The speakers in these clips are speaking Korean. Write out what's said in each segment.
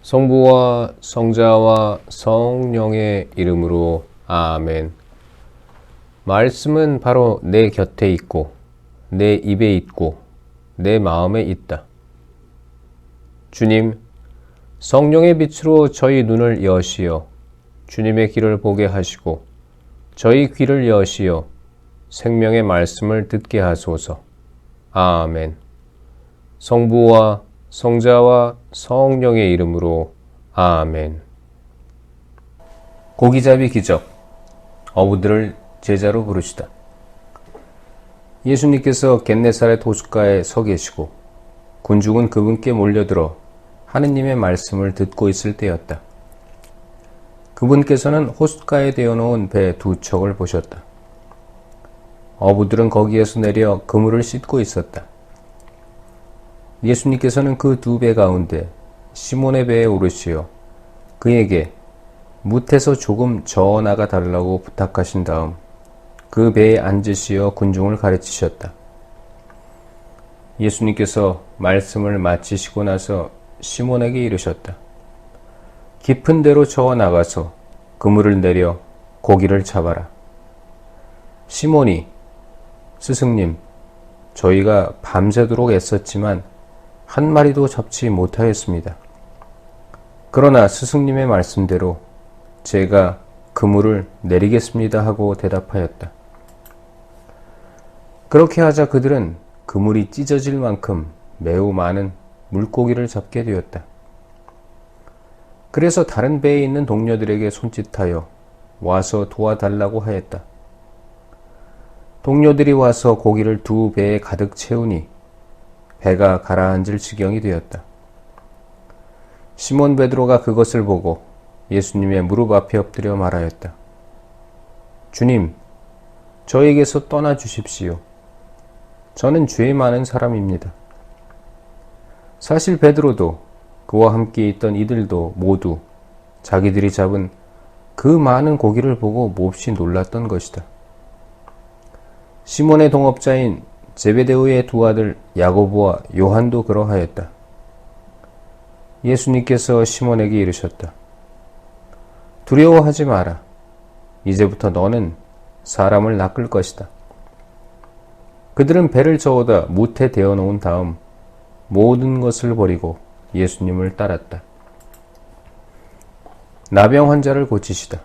성부와 성자와 성령의 이름으로 아멘. 말씀은 바로 내 곁에 있고 내 입에 있고 내 마음에 있다. 주님, 성령의 빛으로 저희 눈을 여시어 주님의 길을 보게 하시고 저희 귀를 여시어 생명의 말씀을 듣게 하소서. 아멘. 성부와 성자와 성령의 이름으로 아멘. 고기잡이 기적. 어부들을 제자로 부르시다. 예수님께서 겟네사렛 호숫가에 서 계시고 군중은 그분께 몰려들어 하느님의 말씀을 듣고 있을 때였다. 그분께서는 호숫가에 대어놓은 배 두 척을 보셨다. 어부들은 거기에서 내려 그물을 씻고 있었다. 예수님께서는 그 두 배 가운데 시몬의 배에 오르시어 그에게 뭇에서 조금 저어 나가 달라고 부탁하신 다음 그 배에 앉으시어 군중을 가르치셨다. 예수님께서 말씀을 마치시고 나서 시몬에게 이르셨다. 깊은 데로 저어 나가서 그물을 내려 고기를 잡아라. 시몬이 스승님, 저희가 밤새도록 애썼지만 한 마리도 잡지 못하였습니다. 그러나 스승님의 말씀대로 제가 그물을 내리겠습니다 하고 대답하였다. 그렇게 하자 그들은 그물이 찢어질 만큼 매우 많은 물고기를 잡게 되었다. 그래서 다른 배에 있는 동료들에게 손짓하여 와서 도와달라고 하였다. 동료들이 와서 고기를 두 배에 가득 채우니 배가 가라앉을 지경이 되었다. 시몬 베드로가 그것을 보고 예수님의 무릎 앞에 엎드려 말하였다. 주님, 저에게서 떠나 주십시오. 저는 죄 많은 사람입니다. 사실 베드로도 그와 함께 있던 이들도 모두 자기들이 잡은 그 많은 고기를 보고 몹시 놀랐던 것이다. 시몬의 동업자인 제베데오의 두 아들 야고보와 요한도 그러하였다. 예수님께서 시몬에게 이르셨다. 두려워하지 마라. 이제부터 너는 사람을 낚을 것이다. 그들은 배를 저어다 뭇에 대어 놓은 다음 모든 것을 버리고 예수님을 따랐다. 나병 환자를 고치시다.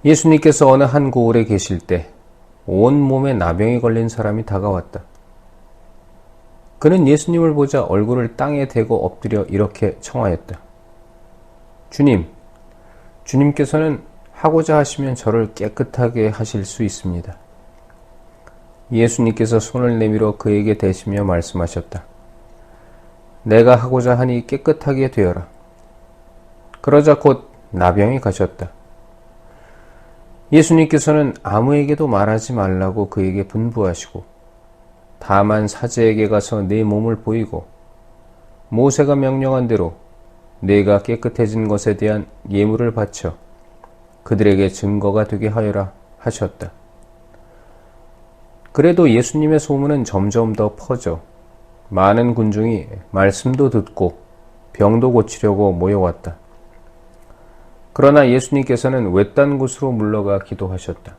예수님께서 어느 한 고을에 계실 때 온몸에 나병이 걸린 사람이 다가왔다. 그는 예수님을 보자 얼굴을 땅에 대고 엎드려 이렇게 청하였다. 주님, 주님께서는 하고자 하시면 저를 깨끗하게 하실 수 있습니다. 예수님께서 손을 내밀어 그에게 대시며 말씀하셨다. 내가 하고자 하니 깨끗하게 되어라. 그러자 곧 나병이 가셨다. 예수님께서는 아무에게도 말하지 말라고 그에게 분부하시고 다만 사제에게 가서 네 몸을 보이고 모세가 명령한 대로 네가 깨끗해진 것에 대한 예물을 바쳐 그들에게 증거가 되게 하여라 하셨다. 그래도 예수님의 소문은 점점 더 퍼져 많은 군중이 말씀도 듣고 병도 고치려고 모여왔다. 그러나 예수님께서는 외딴 곳으로 물러가 기도하셨다.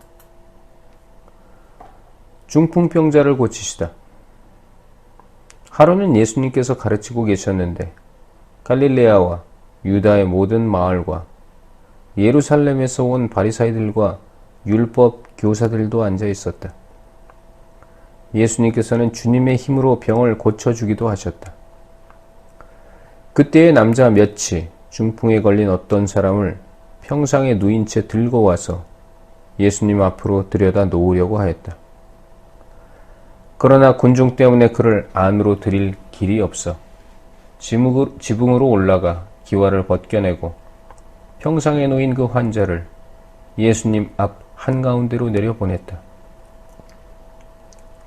중풍병자를 고치시다. 하루는 예수님께서 가르치고 계셨는데 갈릴레아와 유다의 모든 마을과 예루살렘에서 온 바리사이들과 율법 교사들도 앉아 있었다. 예수님께서는 주님의 힘으로 병을 고쳐주기도 하셨다. 그때의 남자 몇이 중풍에 걸린 어떤 사람을 평상에 누인 채 들고 와서 예수님 앞으로 들여다 놓으려고 하였다. 그러나 군중 때문에 그를 안으로 들일 길이 없어 지붕으로 올라가 기와를 벗겨내고 평상에 놓인 그 환자를 예수님 앞 한가운데로 내려보냈다.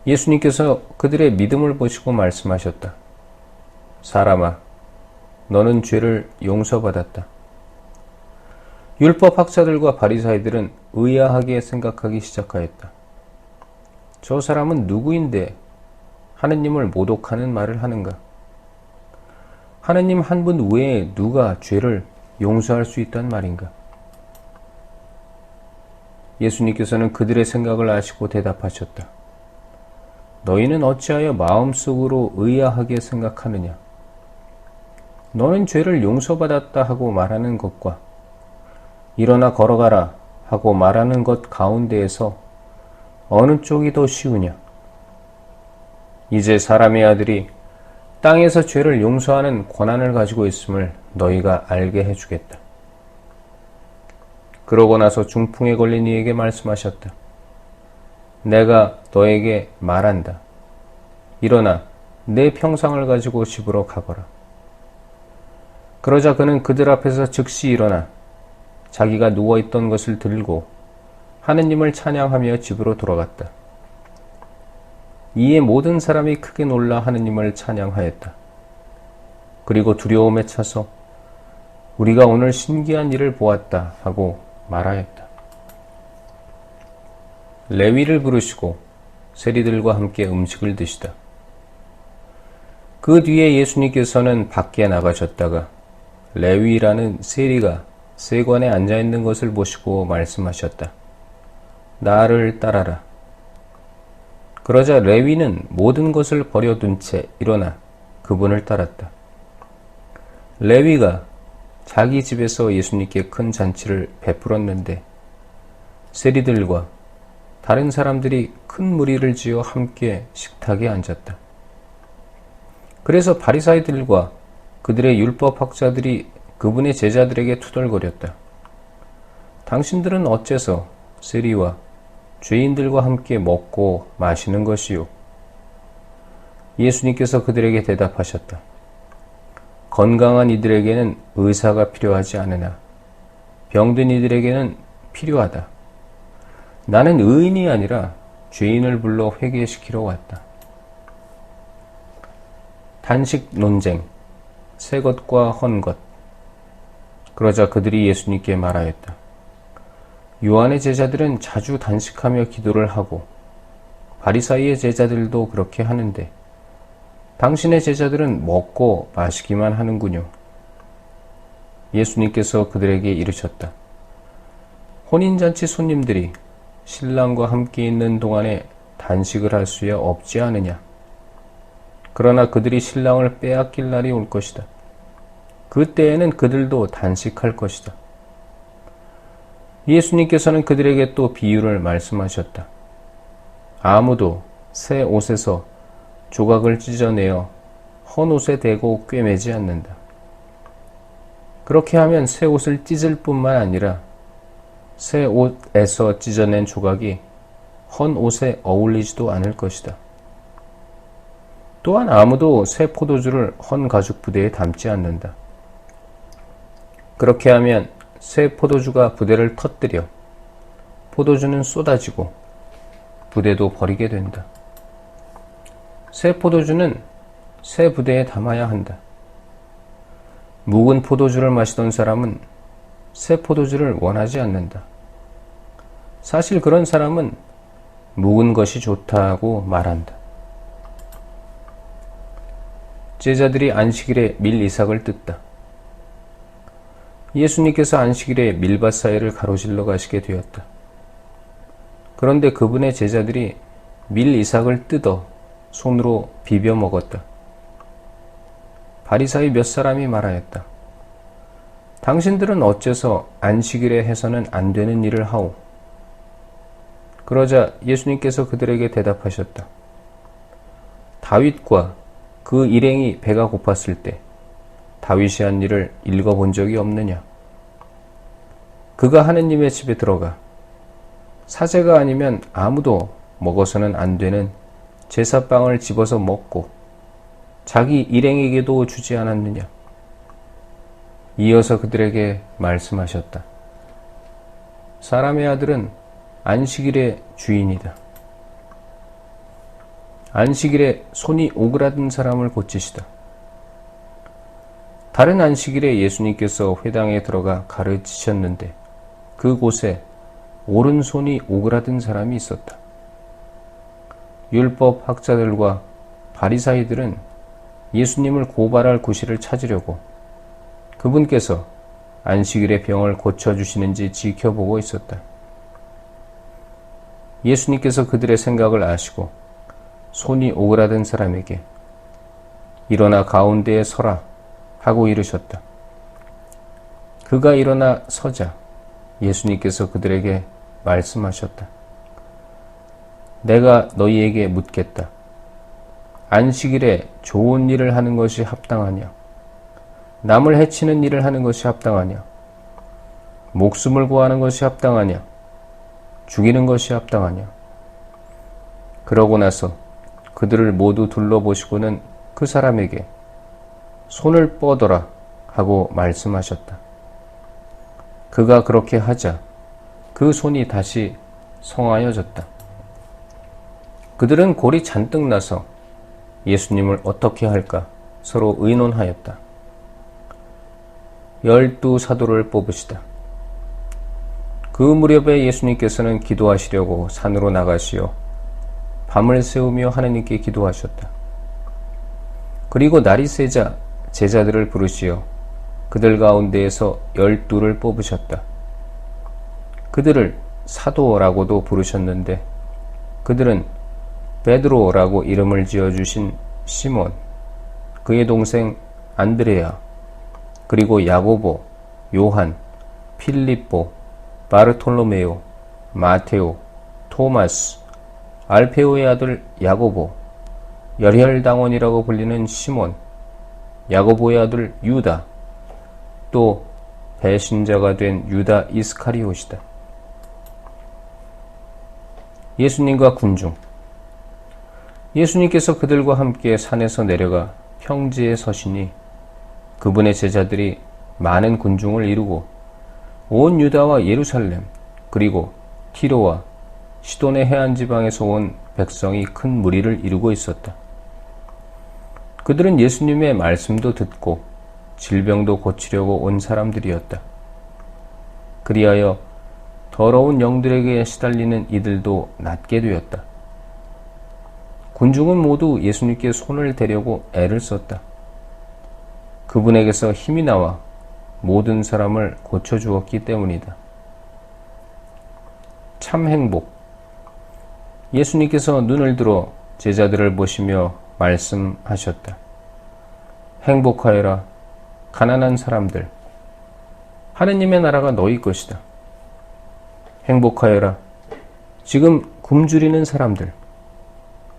예수님께서 그들의 믿음을 보시고 말씀하셨다. 사람아, 너는 죄를 용서받았다. 율법 학자들과 바리사이들은 의아하게 생각하기 시작하였다. 저 사람은 누구인데 하느님을 모독하는 말을 하는가? 하느님 한 분 외에 누가 죄를 용서할 수 있단 말인가? 예수님께서는 그들의 생각을 아시고 대답하셨다. 너희는 어찌하여 마음속으로 의아하게 생각하느냐? 너는 죄를 용서받았다 하고 말하는 것과 일어나 걸어가라 하고 말하는 것 가운데에서 어느 쪽이 더 쉬우냐? 이제 사람의 아들이 땅에서 죄를 용서하는 권한을 가지고 있음을 너희가 알게 해주겠다. 그러고 나서 중풍에 걸린 이에게 말씀하셨다. 내가 너에게 말한다. 일어나 내 평상을 가지고 집으로 가거라. 그러자 그는 그들 앞에서 즉시 일어나 자기가 누워있던 것을 들고 하느님을 찬양하며 집으로 돌아갔다. 이에 모든 사람이 크게 놀라 하느님을 찬양하였다. 그리고 두려움에 차서 우리가 오늘 신기한 일을 보았다 하고 말하였다. 레위를 부르시고 세리들과 함께 음식을 드시다. 그 뒤에 예수님께서는 밖에 나가셨다가 레위라는 세리가 세관에 앉아있는 것을 보시고 말씀하셨다. 나를 따라라. 그러자 레위는 모든 것을 버려둔 채 일어나 그분을 따랐다. 레위가 자기 집에서 예수님께 큰 잔치를 베풀었는데 세리들과 다른 사람들이 큰 무리를 지어 함께 식탁에 앉았다. 그래서 바리사이들과 그들의 율법학자들이 그분의 제자들에게 투덜거렸다. 당신들은 어째서 세리와 죄인들과 함께 먹고 마시는 것이요? 예수님께서 그들에게 대답하셨다. 건강한 이들에게는 의사가 필요하지 않으나 병든 이들에게는 필요하다. 나는 의인이 아니라 죄인을 불러 회개시키러 왔다. 단식 논쟁, 새 것과 헌 것. 그러자 그들이 예수님께 말하였다. 요한의 제자들은 자주 단식하며 기도를 하고 바리사이의 제자들도 그렇게 하는데 당신의 제자들은 먹고 마시기만 하는군요. 예수님께서 그들에게 이르셨다. 혼인잔치 손님들이 신랑과 함께 있는 동안에 단식을 할 수야 없지 않으냐. 그러나 그들이 신랑을 빼앗길 날이 올 것이다. 그때에는 그들도 단식할 것이다. 예수님께서는 그들에게 또 비유를 말씀하셨다. 아무도 새 옷에서 조각을 찢어내어 헌 옷에 대고 꿰매지 않는다. 그렇게 하면 새 옷을 찢을 뿐만 아니라 새 옷에서 찢어낸 조각이 헌 옷에 어울리지도 않을 것이다. 또한 아무도 새 포도주를 헌 가죽 부대에 담지 않는다. 그렇게 하면 새 포도주가 부대를 터뜨려 포도주는 쏟아지고 부대도 버리게 된다. 새 포도주는 새 부대에 담아야 한다. 묵은 포도주를 마시던 사람은 새 포도주를 원하지 않는다. 사실 그런 사람은 묵은 것이 좋다고 말한다. 제자들이 안식일에 밀 이삭을 뜯다. 예수님께서 안식일에 밀밭 사이를 가로질러 가시게 되었다. 그런데 그분의 제자들이 밀 이삭을 뜯어 손으로 비벼 먹었다. 바리사이 몇 사람이 말하였다. 당신들은 어째서 안식일에 해서는 안 되는 일을 하오? 그러자 예수님께서 그들에게 대답하셨다. 다윗과 그 일행이 배가 고팠을 때 다윗이 한 일을 읽어본 적이 없느냐? 그가 하느님의 집에 들어가 사제가 아니면 아무도 먹어서는 안 되는 제사빵을 집어서 먹고 자기 일행에게도 주지 않았느냐? 이어서 그들에게 말씀하셨다. 사람의 아들은 안식일의 주인이다. 안식일에 손이 오그라든 사람을 고치시다. 다른 안식일에 예수님께서 회당에 들어가 가르치셨는데 그곳에 오른손이 오그라든 사람이 있었다. 율법 학자들과 바리사이들은 예수님을 고발할 구실을 찾으려고 그분께서 안식일에 병을 고쳐주시는지 지켜보고 있었다. 예수님께서 그들의 생각을 아시고 손이 오그라든 사람에게 일어나 가운데에 서라 하고 이르셨다. 그가 일어나 서자 예수님께서 그들에게 말씀하셨다. 내가 너희에게 묻겠다. 안식일에 좋은 일을 하는 것이 합당하냐? 남을 해치는 일을 하는 것이 합당하냐? 목숨을 구하는 것이 합당하냐? 죽이는 것이 합당하냐? 그러고 나서 그들을 모두 둘러보시고는 그 사람에게 손을 뻗어라 하고 말씀하셨다. 그가 그렇게 하자 그 손이 다시 성하여졌다. 그들은 골이 잔뜩 나서 예수님을 어떻게 할까 서로 의논하였다. 12 사도를 뽑으시다. 그 무렵에 예수님께서는 기도하시려고 산으로 나가시어 밤을 새우며 하나님께 기도하셨다. 그리고 날이 새자 제자들을 부르시어 그들 가운데에서 12를 뽑으셨다. 그들을 사도라고도 부르셨는데 그들은 베드로라고 이름을 지어주신 시몬, 그의 동생 안드레아, 그리고 야고보, 요한, 필립보, 바르톨로메오, 마테오, 토마스, 알페오의 아들 야고보, 열혈당원이라고 불리는 시몬, 야고보의 아들 유다, 또 배신자가 된 유다 이스카리옷이다. 예수님과 군중. 예수님께서 그들과 함께 산에서 내려가 평지에 서시니 그분의 제자들이 많은 군중을 이루고 온 유다와 예루살렘 그리고 티로와 시돈의 해안 지방에서 온 백성이 큰 무리를 이루고 있었다. 그들은 예수님의 말씀도 듣고 질병도 고치려고 온 사람들이었다. 그리하여 더러운 영들에게 시달리는 이들도 낫게 되었다. 군중은 모두 예수님께 손을 대려고 애를 썼다. 그분에게서 힘이 나와 모든 사람을 고쳐주었기 때문이다. 참 행복. 예수님께서 눈을 들어 제자들을 보시며 말씀하셨다. 행복하여라 가난한 사람들, 하느님의 나라가 너희 것이다. 행복하여라 지금 굶주리는 사람들,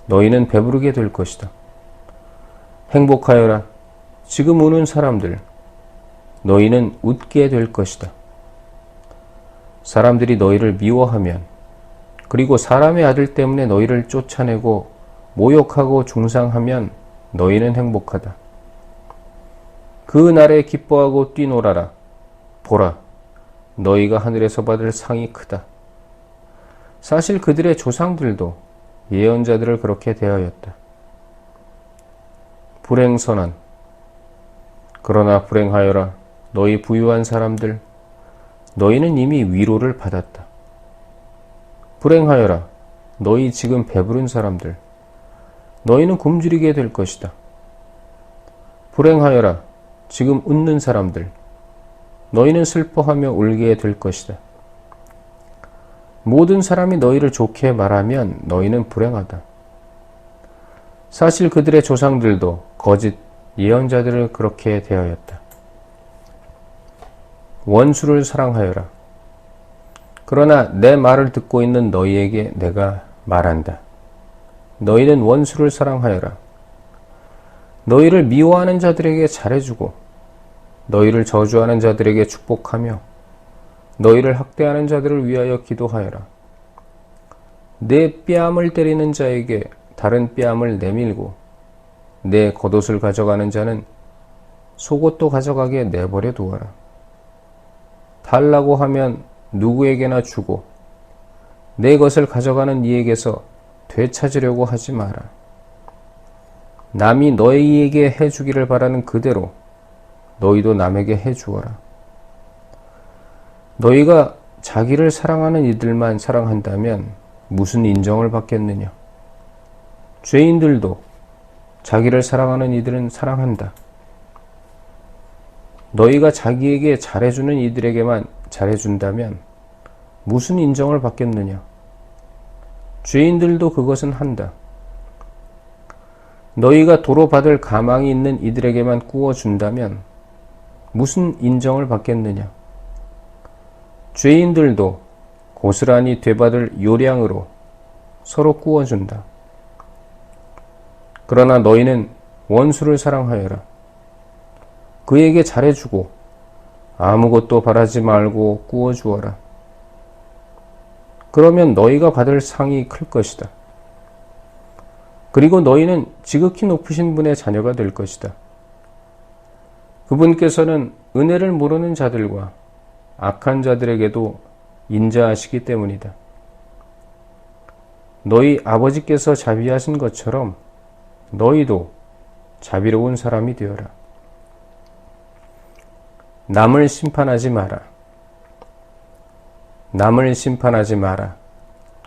너희는 배부르게 될 것이다. 행복하여라 지금 우는 사람들, 너희는 웃게 될 것이다. 사람들이 너희를 미워하면, 그리고 사람의 아들 때문에 너희를 쫓아내고 모욕하고 중상하면 너희는 행복하다. 그 날에 기뻐하고 뛰놀아라. 보라, 너희가 하늘에서 받을 상이 크다. 사실 그들의 조상들도 예언자들을 그렇게 대하였다. 불행선언. 그러나 불행하여라 너희 부유한 사람들, 너희는 이미 위로를 받았다. 불행하여라 너희 지금 배부른 사람들, 너희는 굶주리게 될 것이다. 불행하여라 지금 웃는 사람들, 너희는 슬퍼하며 울게 될 것이다. 모든 사람이 너희를 좋게 말하면 너희는 불행하다. 사실 그들의 조상들도 거짓 예언자들을 그렇게 대하였다. 원수를 사랑하여라. 그러나 내 말을 듣고 있는 너희에게 내가 말한다. 너희는 원수를 사랑하여라. 너희를 미워하는 자들에게 잘해주고 너희를 저주하는 자들에게 축복하며 너희를 학대하는 자들을 위하여 기도하여라. 내 뺨을 때리는 자에게 다른 뺨을 내밀고 내 겉옷을 가져가는 자는 속옷도 가져가게 내버려 두어라. 달라고 하면 누구에게나 주고 내 것을 가져가는 이에게서 되찾으려고 하지 마라. 남이 너희에게 해주기를 바라는 그대로 너희도 남에게 해주어라. 너희가 자기를 사랑하는 이들만 사랑한다면 무슨 인정을 받겠느냐? 죄인들도 자기를 사랑하는 이들은 사랑한다. 너희가 자기에게 잘해주는 이들에게만 잘해준다면 무슨 인정을 받겠느냐? 죄인들도 그것은 한다. 너희가 도로 받을 가망이 있는 이들에게만 꾸어준다면 무슨 인정을 받겠느냐? 죄인들도 고스란히 되받을 요량으로 서로 꾸어준다. 그러나 너희는 원수를 사랑하여라. 그에게 잘해주고 아무것도 바라지 말고 꾸어주어라. 그러면 너희가 받을 상이 클 것이다. 그리고 너희는 지극히 높으신 분의 자녀가 될 것이다. 그분께서는 은혜를 모르는 자들과 악한 자들에게도 인자하시기 때문이다. 너희 아버지께서 자비하신 것처럼 너희도 자비로운 사람이 되어라. 남을 심판하지 마라. 남을 심판하지 마라.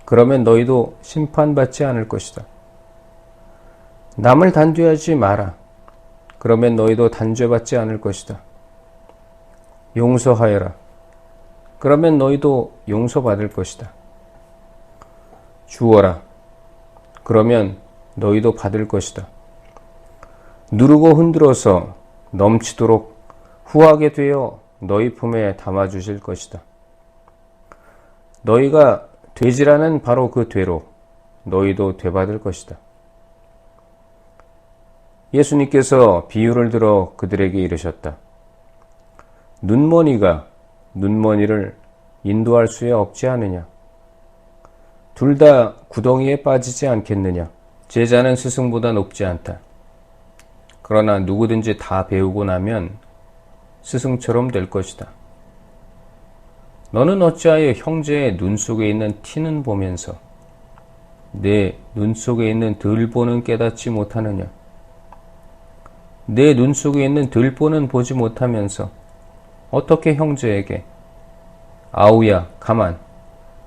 그러면 너희도 심판받지 않을 것이다. 남을 단죄하지 마라. 그러면 너희도 단죄받지 않을 것이다. 용서하여라. 그러면 너희도 용서받을 것이다. 주어라. 그러면 너희도 받을 것이다. 누르고 흔들어서 넘치도록 후하게 되어 너희 품에 담아주실 것이다. 너희가 되지라는 바로 그 되로 너희도 되받을 것이다. 예수님께서 비유를 들어 그들에게 이르셨다. 눈먼이가 눈먼이를 인도할 수에 없지 않으냐? 둘 다 구덩이에 빠지지 않겠느냐? 제자는 스승보다 높지 않다. 그러나 누구든지 다 배우고 나면 스승처럼 될 것이다. 너는 어찌하여 형제의 눈 속에 있는 티는 보면서 내 눈 속에 있는 들보는 깨닫지 못하느냐? 내 눈 속에 있는 들보는 보지 못하면서 어떻게 형제에게 아우야 가만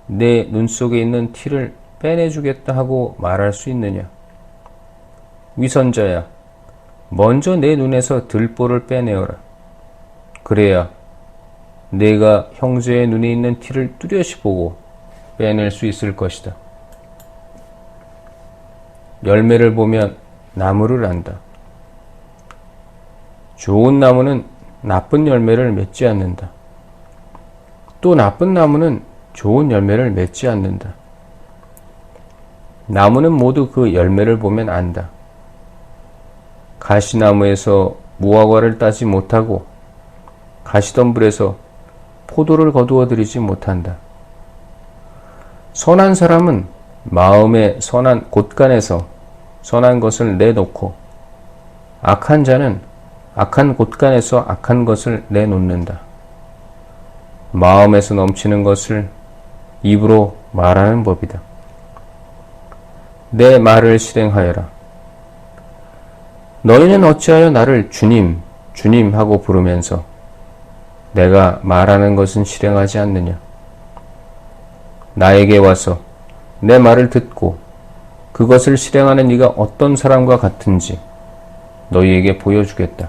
내 눈 속에 있는 티를 빼내주겠다 하고 말할 수 있느냐? 위선자야, 먼저 내 눈에서 들보를 빼내어라. 그래야 내가 형제의 눈에 있는 티를 뚜렷이 보고 빼낼 수 있을 것이다. 열매를 보면 나무를 안다. 좋은 나무는 나쁜 열매를 맺지 않는다. 또 나쁜 나무는 좋은 열매를 맺지 않는다. 나무는 모두 그 열매를 보면 안다. 가시나무에서 무화과를 따지 못하고 가시덤불에서 포도를 거두어 들이지 못한다. 선한 사람은 마음의 선한 곳간에서 선한 것을 내놓고 악한 자는 악한 곳간에서 악한 것을 내놓는다. 마음에서 넘치는 것을 입으로 말하는 법이다. 내 말을 실행하여라. 너희는 어찌하여 나를 주님, 주님 하고 부르면서 내가 말하는 것은 실행하지 않느냐? 나에게 와서 내 말을 듣고 그것을 실행하는 이가 어떤 사람과 같은지 너희에게 보여주겠다.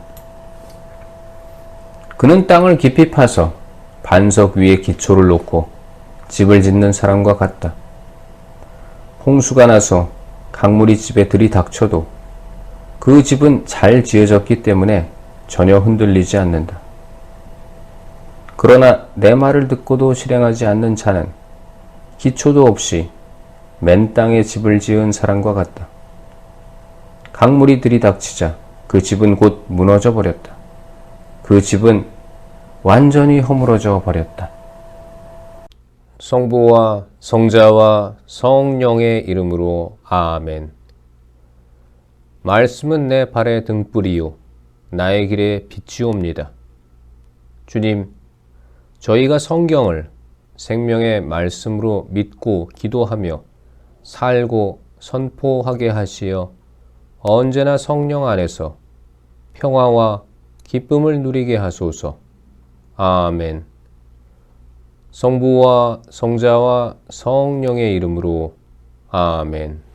그는 땅을 깊이 파서 반석 위에 기초를 놓고 집을 짓는 사람과 같다. 홍수가 나서 강물이 집에 들이닥쳐도 그 집은 잘 지어졌기 때문에 전혀 흔들리지 않는다. 그러나 내 말을 듣고도 실행하지 않는 자는 기초도 없이 맨 땅에 집을 지은 사람과 같다. 강물이 들이닥치자 그 집은 곧 무너져 버렸다. 그 집은 완전히 허물어져 버렸다. 성부와 성자와 성령의 이름으로 아멘. 말씀은 내 발의 등불이요 나의 길에 빛이옵니다. 주님, 저희가 성경을 생명의 말씀으로 믿고 기도하며 살고 선포하게 하시어 언제나 성령 안에서 평화와 기쁨을 누리게 하소서. 아멘. 성부와 성자와 성령의 이름으로 아멘.